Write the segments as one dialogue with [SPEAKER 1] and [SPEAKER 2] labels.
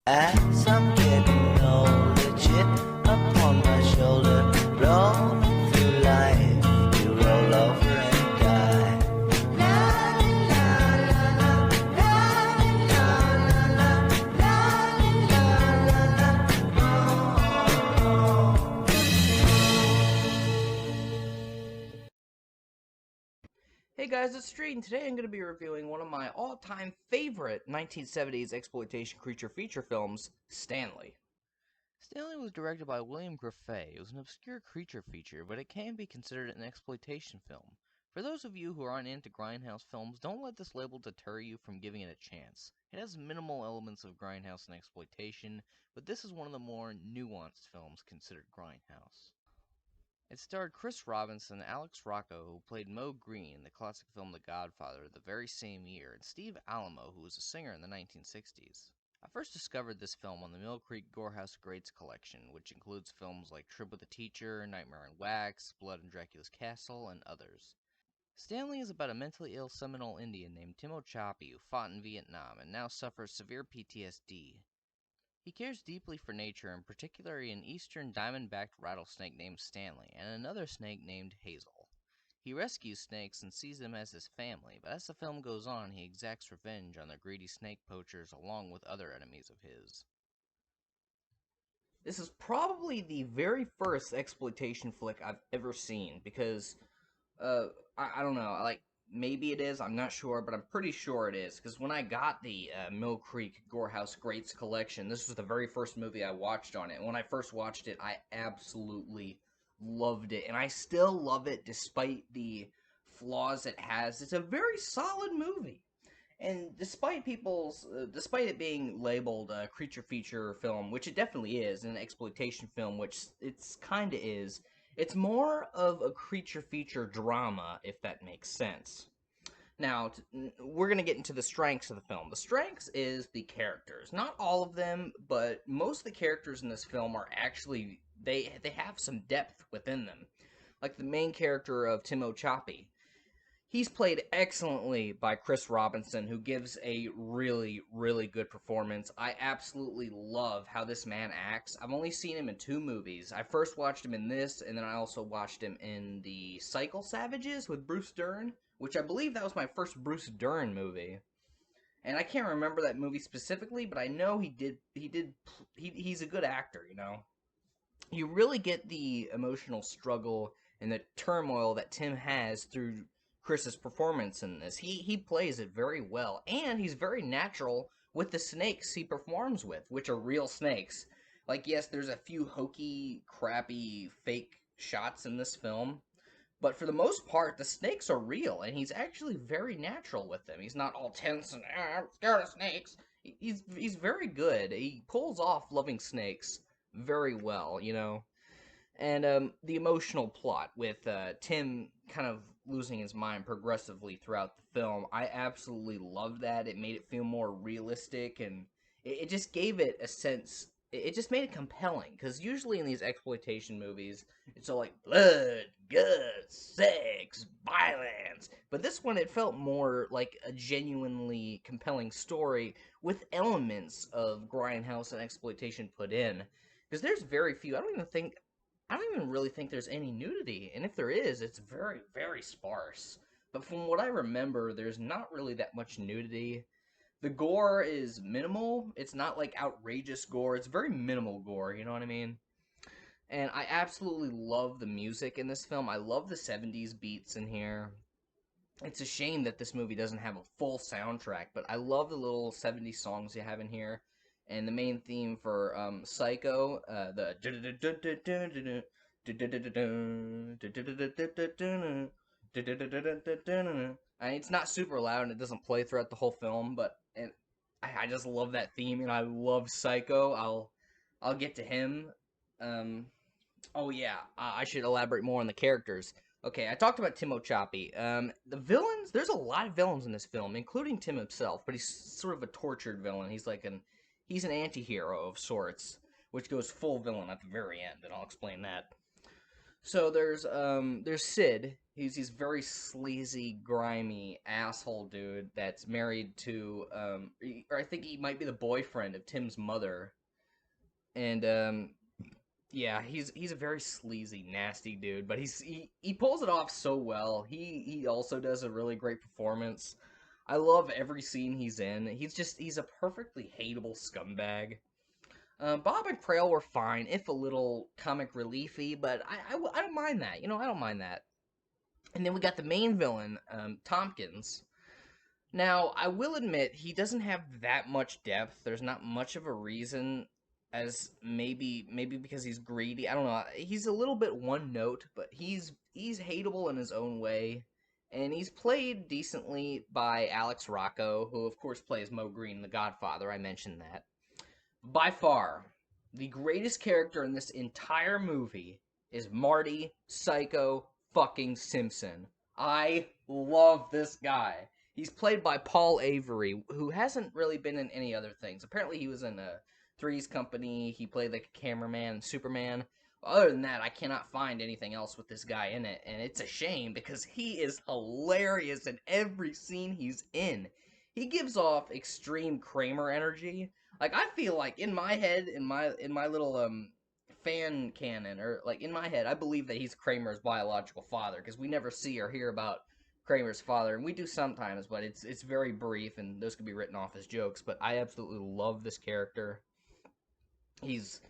[SPEAKER 1] As I'm getting older, chip upon my shoulder, rolling through life, you roll over and die. La la la la, la la la la, la la la.
[SPEAKER 2] Hey guys, it's Streed, and today I'm going to be reviewing one of my all-time favorite 1970s exploitation creature feature films, Stanley. Stanley was directed by William Griffey. It was an obscure creature feature, but it can be considered an exploitation film. For those of you who aren't into grindhouse films, don't let this label deter you from giving it a chance. It has minimal elements of grindhouse and exploitation, but this is one of the more nuanced films considered grindhouse. It starred Chris Robinson, Alex Rocco, who played Moe Green in the classic film The Godfather the very same year, and Steve Alamo, who was a singer in the 1960s. I first discovered this film on the Mill Creek Gorehouse Greats collection, which includes films like Trip with the Teacher, Nightmare on Wax, Blood in Dracula's Castle, and others. Stanley is about a mentally ill Seminole Indian named Tim O'Choppy who fought in Vietnam and now suffers severe PTSD. He cares deeply for nature, and particularly an eastern diamond-backed rattlesnake named Stanley, and another snake named Hazel. He rescues snakes and sees them as his family, but as the film goes on, he exacts revenge on the greedy snake poachers along with other enemies of his. This is probably the very first exploitation flick I've ever seen, because I don't know, like, maybe it is, I'm not sure, but I'm pretty sure it is, because when I got the Mill Creek Gorehouse Greats collection, this was the very first movie I watched on it, and when I first watched it, I absolutely loved it, and I still love it despite the flaws it has. It's a very solid movie. And despite it being labeled a creature feature film, which it definitely is, and an exploitation film, which it's kind of is, it's more of a creature feature drama, if that makes sense. Now, we're going to get into the strengths of the film. The strengths is the characters. Not all of them, but most of the characters in this film are actually, they have some depth within them. Like the main character of Tim O'Choppy. He's played excellently by Chris Robinson, who gives a really, really good performance. I absolutely love how this man acts. I've only seen him in 2 movies. I first watched him in this, and then I also watched him in the Cycle Savages with Bruce Dern, which I believe that was my first Bruce Dern movie. And I can't remember that movie specifically, but I know he's a good actor, you know? You really get the emotional struggle and the turmoil that Tim has through Chris's performance in this. He plays it very well, and he's very natural with the snakes he performs with, which are real snakes. Like, yes, there's a few hokey, crappy, fake shots in this film, but for the most part, the snakes are real, and he's actually very natural with them. He's not all tense and I'm scared of snakes. He's very good. He pulls off loving snakes very well, you know. And the emotional plot with Tim kind of losing his mind progressively throughout the film, I absolutely loved that. It made it feel more realistic, and it just gave it a sense. It just made it compelling, because usually in these exploitation movies, it's all like blood, guts, sex, violence. But this one, it felt more like a genuinely compelling story with elements of grindhouse and exploitation put in. Because there's very few. I don't even really think there's any nudity, and if there is, it's very, very sparse. But from what I remember, there's not really that much nudity. The gore is minimal. It's not like outrageous gore. It's very minimal gore, you know what I mean? And I absolutely love the music in this film. I love the 70s beats in here. It's a shame that this movie doesn't have a full soundtrack, but I love the little 70s songs you have in here. And the main theme for Psycho, the and it's not super loud and it doesn't play throughout the whole film, but I just love that theme, and I love Psycho. I'll get to him. Um, oh yeah, I should elaborate more on the characters. Okay, I talked about Tim O'Choppy. The villains, there's a lot of villains in this film, including Tim himself, but he's sort of a tortured villain. He's an anti-hero of sorts, which goes full villain at the very end, and I'll explain that. So there's Sid. He's very sleazy, grimy asshole dude that's married to or I think he might be the boyfriend of Tim's mother. And yeah, he's a very sleazy, nasty dude, but he pulls it off so well. He also does a really great performance. I love every scene he's in. He's a perfectly hateable scumbag. Bob and Frail were fine, if a little comic reliefy, but I don't mind that. You know, I don't mind that. And then we got the main villain, Tompkins. Now, I will admit, he doesn't have that much depth. There's not much of a reason, as maybe because he's greedy. I don't know. He's a little bit one note, but he's hateable in his own way. And he's played decently by Alex Rocco, who of course plays Mo Green, the Godfather. I mentioned that. By far, the greatest character in this entire movie is Marty Psycho fucking Simpson. I love this guy. He's played by Paul Avery, who hasn't really been in any other things. Apparently, he was in Three's Company. He played like a cameraman, Superman. Other than that, I cannot find anything else with this guy in it, and it's a shame because he is hilarious in every scene he's in. He gives off extreme Kramer energy. Like I feel like in my head, in my little fan canon, or like in my head, I believe that he's Kramer's biological father because we never see or hear about Kramer's father, and we do sometimes, but it's very brief, and those could be written off as jokes. But I absolutely love this character. He's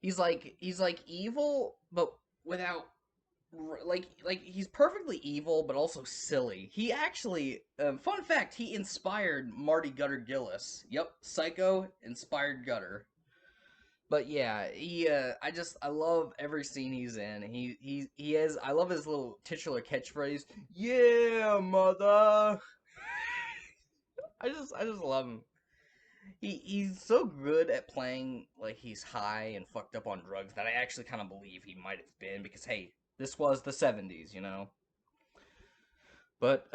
[SPEAKER 2] he's like evil, but without like he's perfectly evil, but also silly. He actually, fun fact, he inspired Marty Gutter Gillis. Yep, Psycho inspired Gutter. But yeah, I love every scene he's in. He has I love his little titular catchphrase. Yeah, mother. I just love him. He's so good at playing like he's high and fucked up on drugs that I actually kind of believe he might have been because hey, this was the 70s, you know. But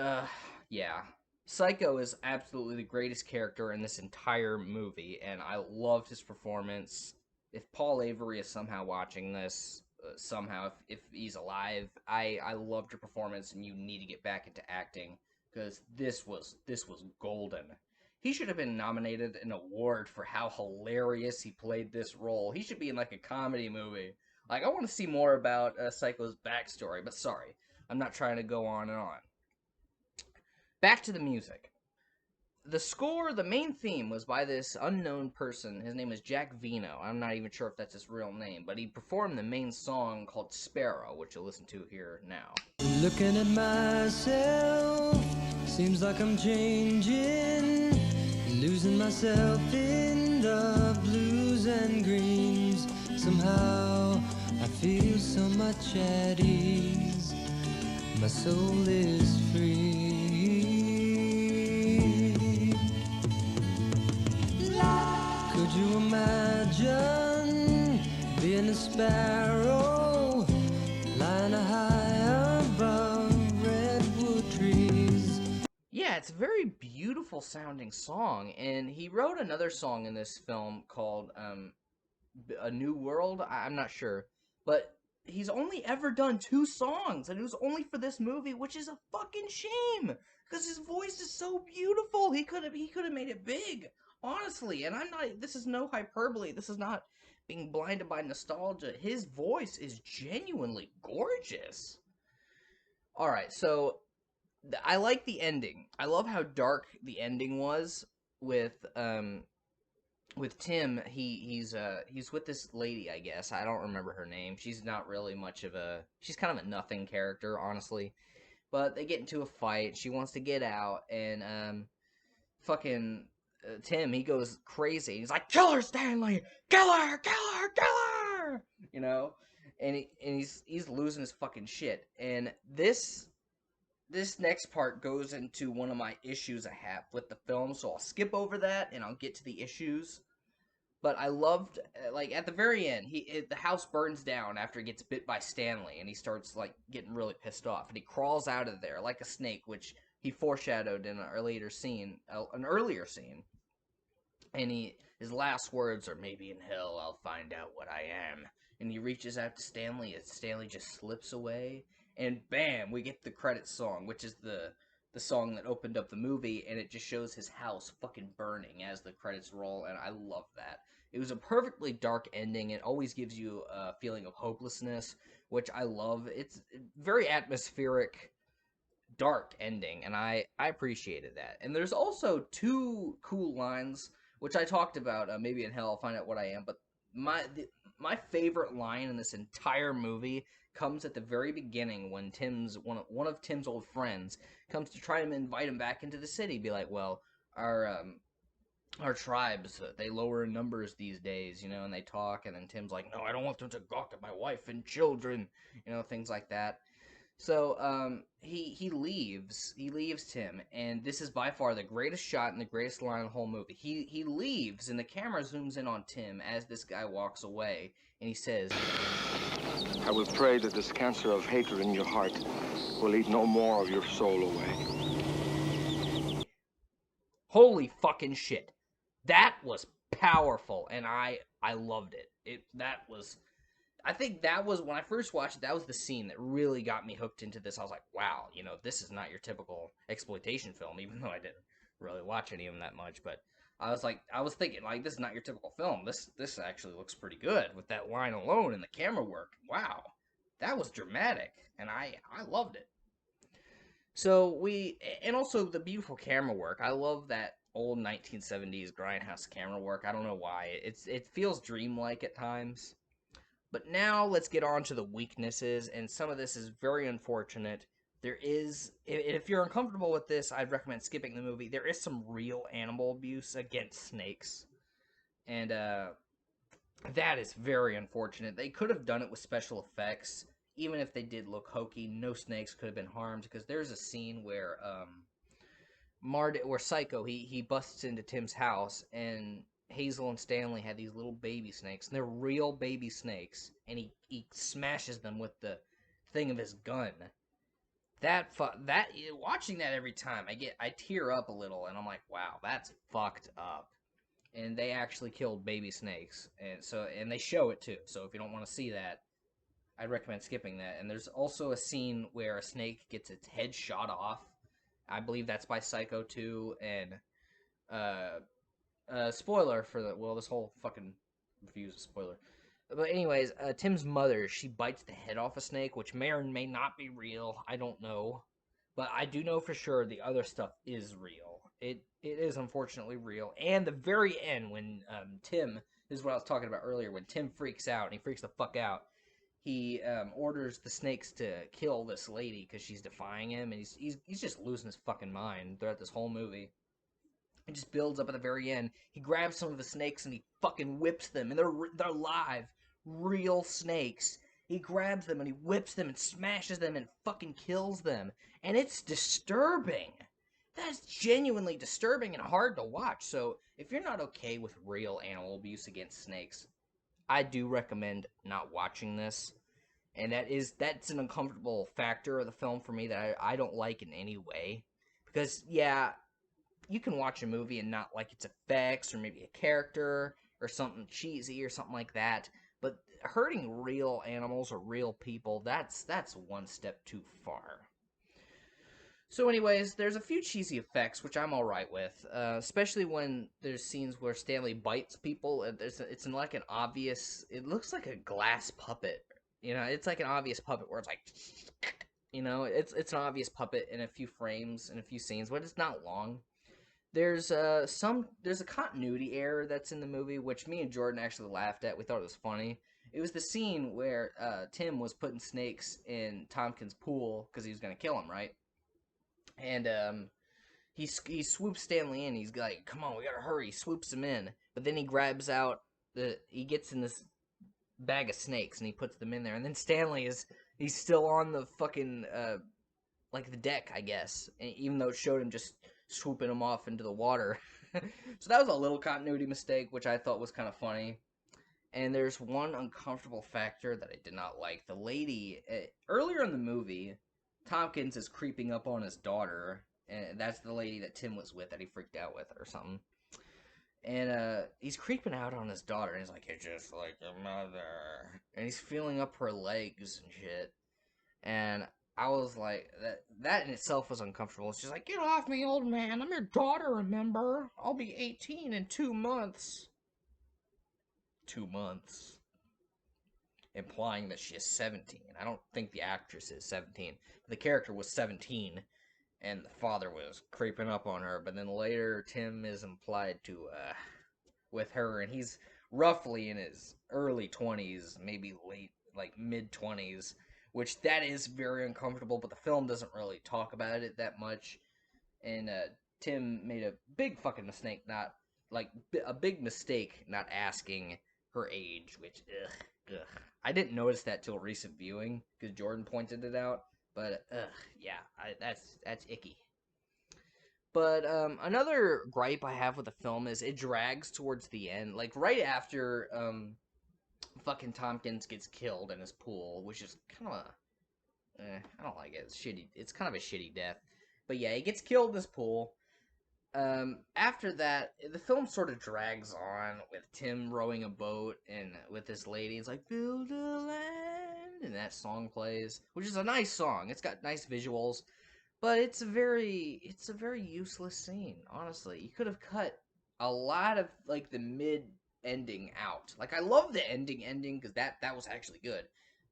[SPEAKER 2] yeah. Psycho is absolutely the greatest character in this entire movie and I loved his performance. If Paul Avery is somehow watching this, somehow if he's alive, I loved your performance and you need to get back into acting because this was golden. He should have been nominated an award for how hilarious he played this role. He should be in like a comedy movie. Like I want to see more about Psycho's backstory, but sorry, I'm not trying to go on and on. Back to the music. The score, the main theme, was by this unknown person. His name is Jack Vino. I'm not even sure if that's his real name, but he performed the main song called Sparrow, which you'll listen to here now.
[SPEAKER 1] Looking at myself, seems like I'm changing, losing myself in the blues and greens. Somehow I feel so much at ease. My soul is free. Could you imagine being a sparrow, flying high above redwood trees?
[SPEAKER 2] Yeah, it's a very beautiful sounding song, and he wrote another song in this film called A New World. I'm not sure, but he's only ever done 2 songs, and it was only for this movie, which is a fucking shame because his voice is so beautiful. He could have made it big, honestly. And I'm not. This is no hyperbole. This is not being blinded by nostalgia. His voice is genuinely gorgeous. All right, so I like the ending. I love how dark the ending was with Tim. He's with this lady, I guess. I don't remember her name. She's not really much of a she's kind of a nothing character, honestly. But they get into a fight. She wants to get out and fucking Tim, he goes crazy. He's like, "Kill her, Stanley! Kill her! Kill her! Kill her!" You know? And he's losing his fucking shit. And this next part goes into one of my issues I have with the film, so I'll skip over that and I'll get to the issues. But I loved, like, at the very end, the house burns down after he gets bit by Stanley, and he starts, like, getting really pissed off, and he crawls out of there like a snake, which he foreshadowed in an earlier scene, and his last words are, "Maybe in hell I'll find out what I am," and he reaches out to Stanley, and Stanley just slips away, and bam, we get the credits song, which is the song that opened up the movie, and it just shows his house fucking burning as the credits roll, and I love that. It was a perfectly dark ending. It always gives you a feeling of hopelessness, which I love. It's very atmospheric, dark ending, and I appreciated that. And there's also two cool lines, which I talked about. Maybe in hell I'll find out what I am. But my favorite line in this entire movie comes at the very beginning when Tim's one of Tim's old friends comes to try to invite him back into the city. Be like, well, our tribes, they lower in numbers these days, you know, and they talk, and then Tim's like, no, I don't want them to gawk at my wife and children, you know, things like that. So he leaves Tim, and this is by far the greatest shot and the greatest line in the whole movie. He leaves, and the camera zooms in on Tim as this guy walks away, and he says,
[SPEAKER 3] I will pray that this cancer of hatred in your heart will eat no more of your soul away.
[SPEAKER 2] holy fucking shit. That was powerful, and I loved it. I think that was, when I first watched it, that was the scene that really got me hooked into this. I was like, wow, you know, this is not your typical exploitation film, even though I didn't really watch any of them that much, but I was thinking, like, this is not your typical film. This actually looks pretty good with that line alone and the camera work. Wow, that was dramatic, and I loved it. So and also the beautiful camera work. I love that old 1970s grindhouse camera work. I don't know why. It feels dreamlike at times. But now let's get on to the weaknesses, and some of this is very unfortunate. There is, if you're uncomfortable with this, I'd recommend skipping the movie. There is some real animal abuse against snakes, and that is very unfortunate. They could have done it with special effects. Even if they did look hokey, no snakes could have been harmed, because there's a scene where Psycho, he busts into Tim's house, and Hazel and Stanley had these little baby snakes, and they're real baby snakes, and he smashes them with the thing of his gun. Watching that every time, I tear up a little, and I'm like, wow, that's fucked up. And they actually killed baby snakes, and they show it too. So if you don't want to see that, I'd recommend skipping that. And there's also a scene where a snake gets its head shot off. I believe that's by Psycho 2, and spoiler for this whole fucking review is a spoiler. But anyways, Tim's mother, she bites the head off a snake, which may or may not be real. I don't know. But I do know for sure the other stuff is real. It is unfortunately real. And the very end, when Tim, this is what I was talking about earlier, when Tim freaks out, and he freaks the fuck out, he orders the snakes to kill this lady because she's defying him, and he's just losing his fucking mind throughout this whole movie. It just builds up at the very end. He grabs some of the snakes and he fucking whips them, and they're live, real snakes. He grabs them and he whips them and smashes them and fucking kills them, and it's disturbing. That's genuinely disturbing and hard to watch. So if you're not okay with real animal abuse against snakes, I do recommend not watching this. And that's an uncomfortable factor of the film for me that I don't like in any way. Because, yeah, you can watch a movie and not like its effects or maybe a character or something cheesy or something like that, but hurting real animals or real people, that's one step too far. So anyways, there's a few cheesy effects, which I'm alright with, especially when there's scenes where Stanley bites people. It's in like an obvious, it looks like a glass puppet, you know, it's like an obvious puppet where it's like, you know, it's an obvious puppet in a few frames, in a few scenes, but it's not long. There's a continuity error that's in the movie, which me and Jordan actually laughed at. We thought it was funny. It was the scene where Tim was putting snakes in Tompkins' pool because he was going to kill him, right? And he swoops Stanley in. He's like, come on, we got to hurry. He swoops him in. But then he grabs out, he gets in this bag of snakes and he puts them in there. And then Stanley he's still on the fucking, like the deck, I guess. And even though it showed him just swooping him off into the water. So that was a little continuity mistake, which I thought was kind of funny. And there's one uncomfortable factor that I did not like. The lady, earlier in the movie, Tompkins is creeping up on his daughter, and that's the lady that Tim was with that he freaked out with or something. And he's creeping out on his daughter, and he's like, you're just like your mother. And he's feeling up her legs and shit. And I was like, that in itself was uncomfortable. It's just like, get off me, old man. I'm your daughter, remember? I'll be 18 in 2 months. 2 months. Implying that she is 17. I don't think the actress is 17. The character was 17, and the father was creeping up on her. But then later, Tim is implied to, with her, and he's roughly in his early 20s, maybe late, like mid-20s, which that is very uncomfortable, but the film doesn't really talk about it that much. And Tim made a big fucking mistake, a big mistake not asking her age, which, ugh. I didn't notice that till recent viewing, because Jordan pointed it out, but, yeah, that's icky. But another gripe I have with the film is it drags towards the end, like right after fucking Tompkins gets killed in his pool, which is kind of I don't like it. It's shitty. It's kind of a shitty death. But yeah, he gets killed in his pool. After that, the film sort of drags on with Tim rowing a boat and with this lady. It's like, build a land, and that song plays, which is a nice song. It's got nice visuals. But it's a very useless scene, honestly. You could have cut a lot of, like, the mid-ending out. Like, I love the ending, because that was actually good.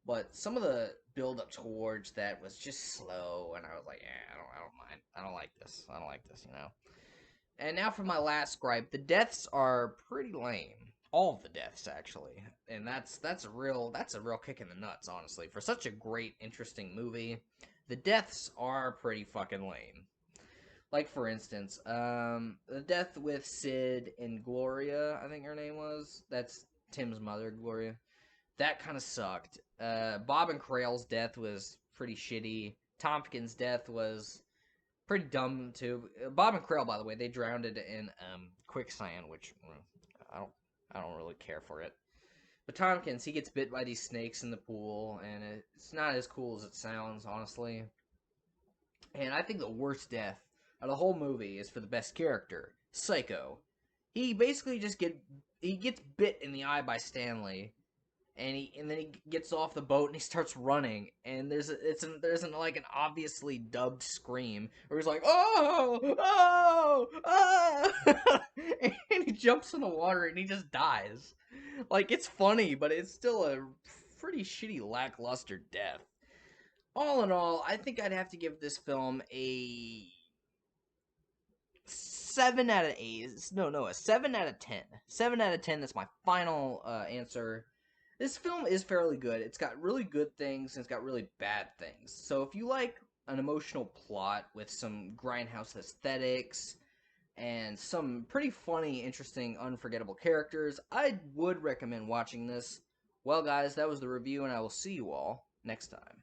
[SPEAKER 2] But some of the build-up towards that was just slow, and I was like, I don't mind. I don't like this, you know? And now for my last gripe. The deaths are pretty lame. All of the deaths, actually. And that's a real kick in the nuts, honestly. For such a great, interesting movie, the deaths are pretty fucking lame. Like, for instance, the death with Sid and Gloria, I think her name was. That's Tim's mother, Gloria. That kind of sucked. Bob and Crail's death was pretty shitty. Tompkins' death was pretty dumb, too. Bob and Crail, by the way, they drowned it in quicksand, which I don't really care for it. But Tompkins, he gets bit by these snakes in the pool, and it's not as cool as it sounds, honestly. And I think the worst death of the whole movie is for the best character, Psycho. He basically just gets bit in the eye by Stanley, and then he gets off the boat and he starts running, and there's like an obviously dubbed scream where he's like, oh, and he jumps in the water and he just dies. Like, it's funny, but it's still a pretty shitty, lackluster death. All in all, I think I'd have to give this film a 7 out of 8. No, a 7 out of 10. 7 out of 10, that's my final answer. This film is fairly good. It's got really good things, and it's got really bad things. So if you like an emotional plot with some grindhouse aesthetics and some pretty funny, interesting, unforgettable characters, I would recommend watching this. Well, guys, that was the review, and I will see you all next time.